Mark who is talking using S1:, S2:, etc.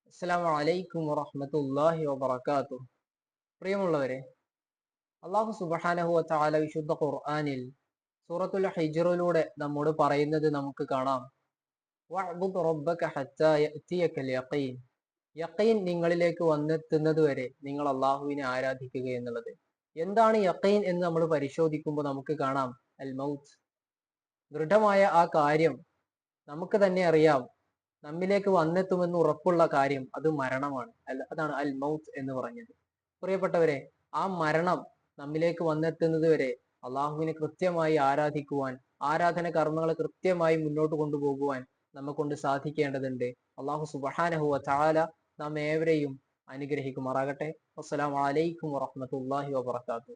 S1: അസ്സലാമു അലൈക്കും വറഹ്മത്തുള്ളാഹി വബറകാതുഹു. പ്രിയമുള്ളവരെ, അല്ലാഹു സുബ്ഹാനഹു വ തആല വിശുദ്ധ ഖുർആനിൽ സൂറത്തുൽ ഹിജ്റിലൂടെ നമ്മോട് പറയുന്നത് നമുക്ക് കാണാം. വഅ്ബുദ് റബ്ബക ഹത്താ യഅതിയകൽ യഖീൻ. യഖീൻ നിങ്ങളിലേക്ക് വന്നെത്തുന്നത് വരെ നിങ്ങൾ അള്ളാഹുവിനെ ആരാധിക്കുക എന്നുള്ളത്. എന്താണ് യഖീൻ എന്ന് നമ്മൾ പരിശോധിക്കുമ്പോൾ നമുക്ക് കാണാം അൽ മൗത്ത്. ദൃഢമായ ആ കാര്യം നമുക്ക് തന്നെ അറിയാം, നമ്മിലേക്ക് വന്നെത്തുമെന്ന് ഉറപ്പുള്ള കാര്യം അത് മരണമാണ്. അതാണ് അൽ മൗത്ത് എന്ന് പറഞ്ഞത്. പ്രിയപ്പെട്ടവരെ, ആ മരണം നമ്മിലേക്ക് വന്നെത്തുന്നത് വരെ അള്ളാഹുവിനെ കൃത്യമായി ആരാധിക്കുവാൻ, ആരാധന കർമ്മങ്ങളെ കൃത്യമായി മുന്നോട്ട് കൊണ്ടുപോകുവാൻ നമ്മെക്കൊണ്ട് സാധിക്കേണ്ടതുണ്ട്. അള്ളാഹു സുബ്ഹാനഹു വ തആല നാം ഏവരെയും അനുഗ്രഹിക്കുമാറാകട്ടെ. അസ്സലാമു അലൈക്കും വറഹ്മത്തുള്ളാഹി വബറകാതുഹു.